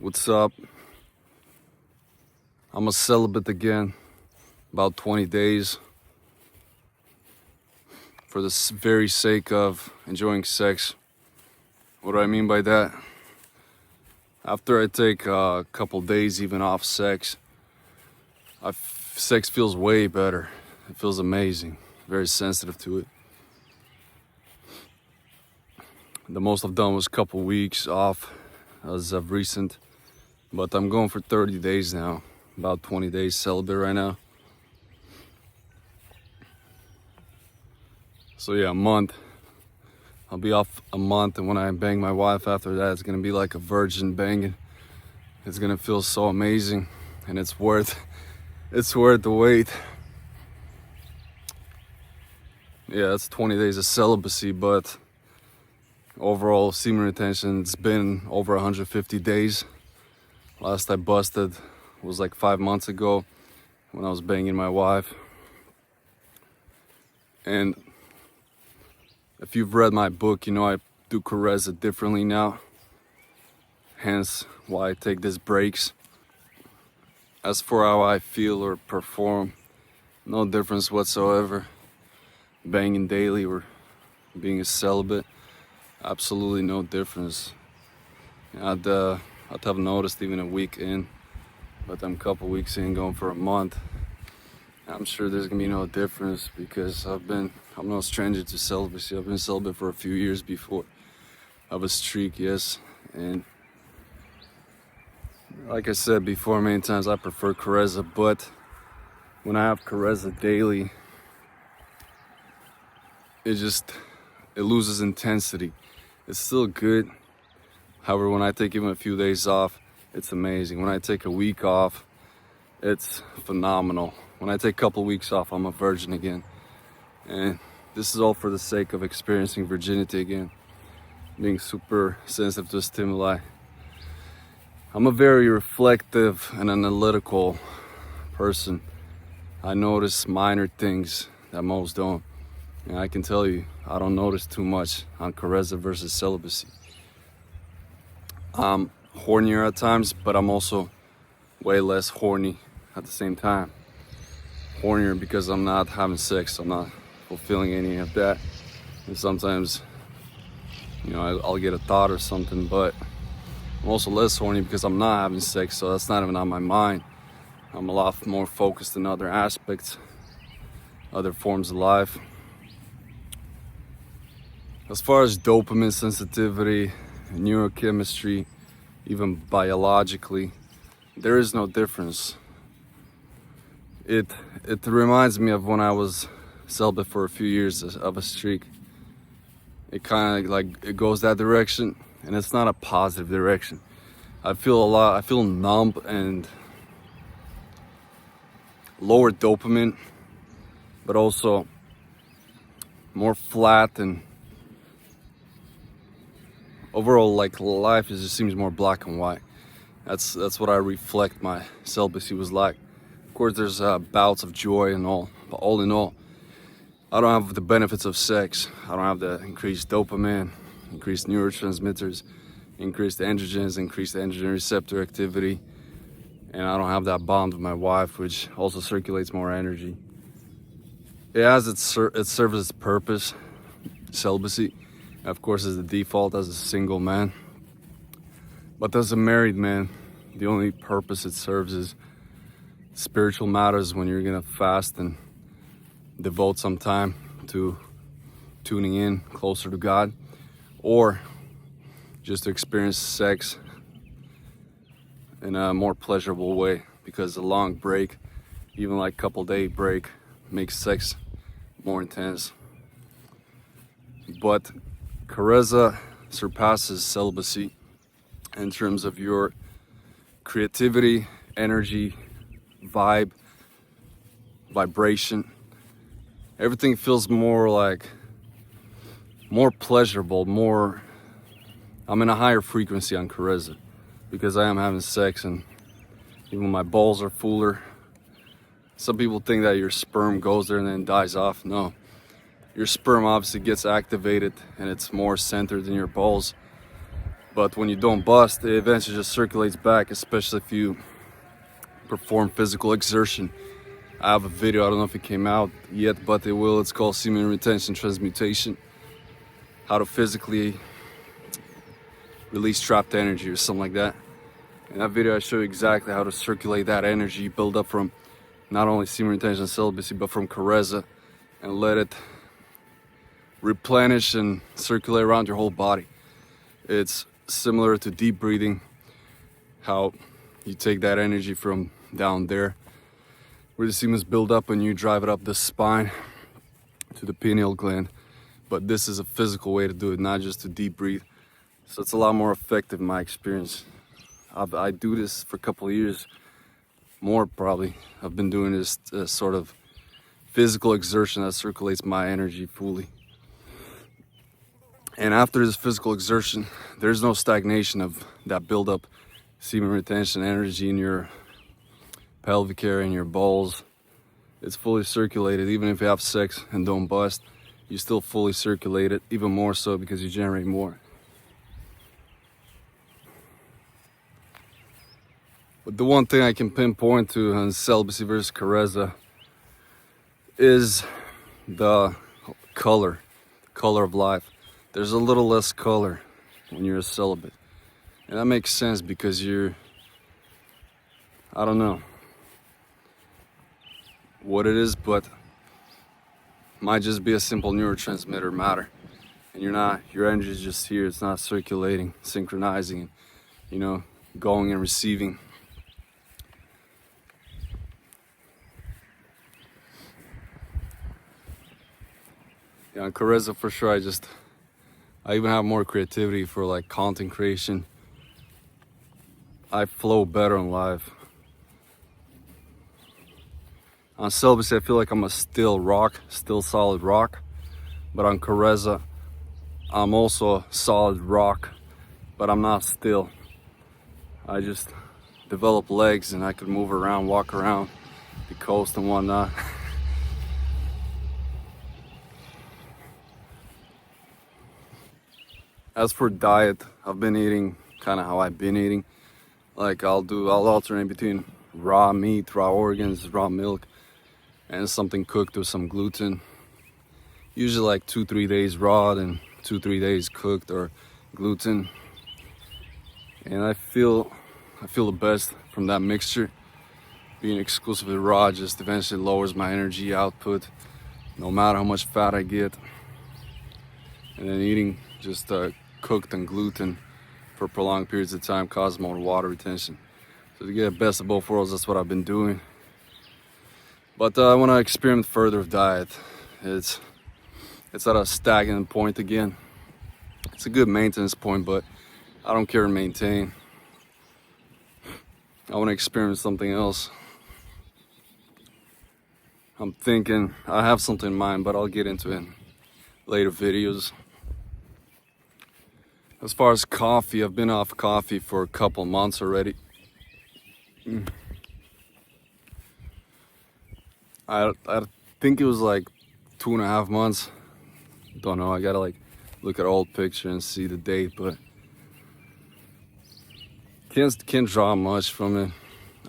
What's up? I'm a celibate again, about 20 days, for the very sake of enjoying sex. What do I mean by that? After I take a couple days even off sex, sex feels way better. It feels amazing, very sensitive to it. The most I've done was a couple weeks off as of recent, but I'm going for 30 days now, about 20 days celibate right now. So yeah, a month. I'll be off a month, and when I bang my wife after that, it's gonna be like a virgin banging. It's gonna feel so amazing, and it's worth the wait. Yeah, that's 20 days of celibacy, but overall semen retention, it's been over 150 days. Last I busted was like 5 months ago when I was banging my wife. And if you've read my book, you know I do caress it differently now. Hence why I take these breaks. As for how I feel or perform, no difference whatsoever. Banging daily or being a celibate, absolutely no difference. I'd have noticed even a week in, but I'm a couple weeks in, going for a month. I'm sure there's gonna be no difference because I'm no stranger to celibacy. I've been celibate for a few years before. I have a streak, yes, and like I said before many times, I prefer caressa, but when I have caressa daily, it loses intensity. It's still good. However, when I take even a few days off, it's amazing. When I take a week off, it's phenomenal. When I take a couple weeks off, I'm a virgin again. And this is all for the sake of experiencing virginity again, being super sensitive to stimuli. I'm a very reflective and analytical person. I notice minor things that most don't. And I can tell you, I don't notice too much on caressa versus celibacy. I'm hornier at times, but I'm also way less horny at the same time. Hornier because I'm not having sex, I'm not fulfilling any of that. And sometimes, I'll get a thought or something, but I'm also less horny because I'm not having sex, so that's not even on my mind. I'm a lot more focused in other aspects, other forms of life. As far as dopamine sensitivity, neurochemistry, even biologically, there is no difference. It reminds me of when I was celibate for a few years of a streak. It kind of it goes that direction, and it's not a positive direction. I feel numb and lower dopamine, but also more flat, and overall life just seems more black and white. That's what I reflect my celibacy was like. Of course, there's bouts of joy and all, but all in all, I don't have the benefits of sex. I don't have the increased dopamine, increased neurotransmitters, increased androgens, increased androgen receptor activity, and I don't have that bond with my wife, which also circulates more energy. It serves its purpose, celibacy, of course, as the default as a single man. But as a married man, the only purpose it serves is spiritual matters, when you're gonna fast and devote some time to tuning in closer to God, or just to experience sex in a more pleasurable way, because a long break, even like couple day break, makes sex more intense. But caressa surpasses celibacy in terms of your creativity, energy, vibration. Everything feels more pleasurable, I'm in a higher frequency on caressa because I am having sex, and even my balls are fuller. Some people think that your sperm goes there and then dies off. No, your sperm obviously gets activated and it's more centered in your balls. But when you don't bust, it eventually just circulates back, especially if you perform physical exertion. I have a video, I don't know if it came out yet, but it will. It's called Semen Retention Transmutation. How to physically release trapped energy or something like that. In that video I show you exactly how to circulate that energy build up from not only semen retention and celibacy, but from Careza, and let it replenish and circulate around your whole body. It's similar to deep breathing, how you take that energy from down there where the semen is built up and you drive it up the spine to the pineal gland. But this is a physical way to do it, not just to deep breathe. So it's a lot more effective in my experience. I do this for a couple of years, more probably. I've been doing this sort of physical exertion that circulates my energy fully. And after this physical exertion, there's no stagnation of that buildup semen retention energy in your pelvic area and your balls. It's fully circulated. Even if you have sex and don't bust, you still fully circulate it, even more so because you generate more. But the one thing I can pinpoint to on celibacy versus Careza is the color of life. There's a little less color when you're a celibate. And that makes sense because you're, I don't know what it is, but might just be a simple neurotransmitter matter. And your energy is just here, it's not circulating, synchronizing, going and receiving. Yeah, on Careza for sure, I even have more creativity for like content creation. I flow better on live. On celibacy, I feel like I'm a still solid rock. But on Careza, I'm also a solid rock, but I'm not still. I just develop legs and I could move around, walk around the coast and whatnot. As for diet, I've been eating kind of how I've been eating. Like I'll alternate between raw meat, raw organs, raw milk, and something cooked with some gluten. Usually like 2-3 days raw and 2-3 days cooked or gluten. And I feel the best from that mixture. Being exclusively raw just eventually lowers my energy output, no matter how much fat I get. And then eating just cooked and gluten for prolonged periods of time causes more water retention. So to get the best of both worlds, that's what I've been doing. But I want to experiment further with diet. It's at a stagnant point again. It's a good maintenance point, but I don't care to maintain. I want to experiment something else. I'm thinking, I have something in mind, but I'll get into it in later videos. As far as coffee, I've been off coffee for a couple months already. I think it was like 2.5 months. Don't know, I gotta like look at old picture and see the date, but can't draw much from it.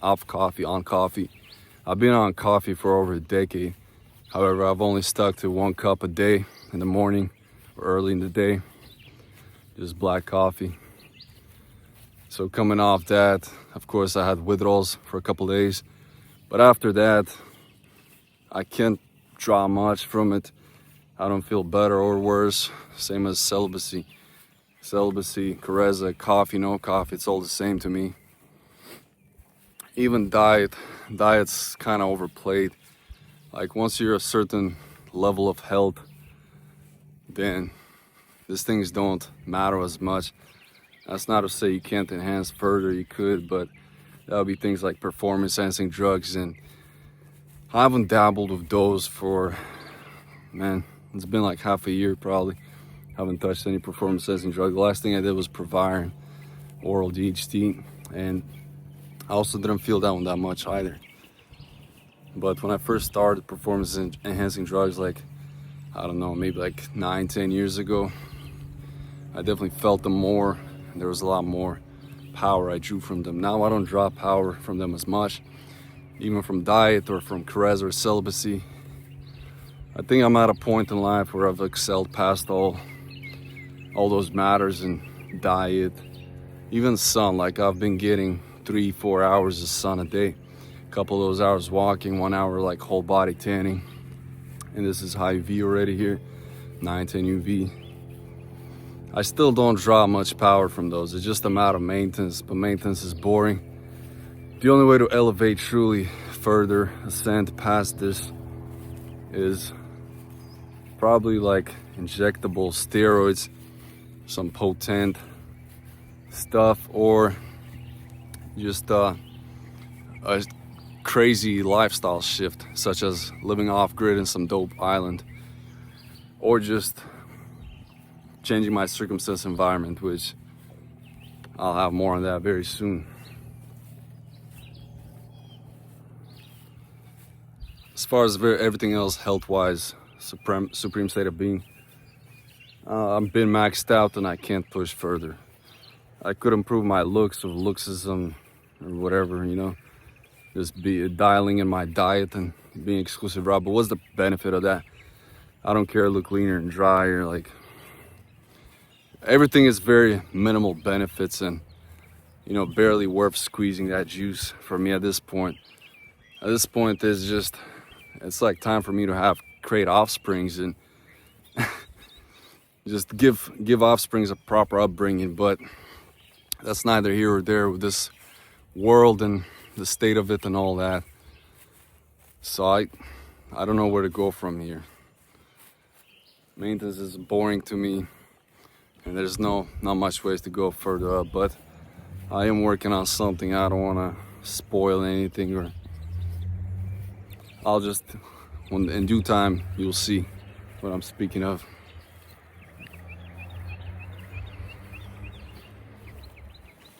Off coffee, on coffee. I've been on coffee for over a decade. However, I've only stuck to 1 cup a day in the morning or early in the day. Just black coffee. So coming off that, of course, I had withdrawals for a couple days. But after that, I can't draw much from it. I don't feel better or worse. Same as celibacy. Celibacy, Careza, coffee, no coffee, it's all the same to me. Even diet's kind of overplayed. Like once you're a certain level of health, then these things don't matter as much. That's not to say you can't enhance further, you could, but that would be things like performance enhancing drugs, and I haven't dabbled with those for, man, it's been like half a year probably. Haven't touched any performance enhancing drug. The last thing I did was Proviron, oral DHT, and I also didn't feel that one that much either. But when I first started performance enhancing drugs, like, I don't know, maybe like 9-10 years ago, I definitely felt them more, and there was a lot more power I drew from them. Now I don't draw power from them as much, even from diet or from caress or celibacy. I think I'm at a point in life where I've excelled past all those matters in diet, even sun. Like I've been getting 3-4 hours of sun a day, a couple of those hours walking, 1 hour like whole body tanning, and this is high UV already here, 9-10 UV. I still don't draw much power from those. It's just a matter of maintenance, but maintenance is boring. The only way to elevate truly further, ascend past this, is probably like injectable steroids, some potent stuff, or just a crazy lifestyle shift, such as living off grid in some dope island, or just changing my circumstance environment, which I'll have more on that very soon. As far as everything else health-wise, supreme state of being, I've been maxed out and I can't push further. I could improve my looks or looksism or whatever, you know, just be dialing in my diet and being exclusive raw. But what's the benefit of that? I don't care, look leaner and drier. Like, everything is very minimal benefits and, you know, barely worth squeezing that juice for me at this point. At this point, it's like time for me to create offsprings and just give offsprings a proper upbringing. But that's neither here or there with this world and the state of it and all that. So I don't know where to go from here. Maintenance is boring to me, and there's not much ways to go further up. But I am working on something. I don't want to spoil anything, or I'll just, in due time, you'll see what I'm speaking of.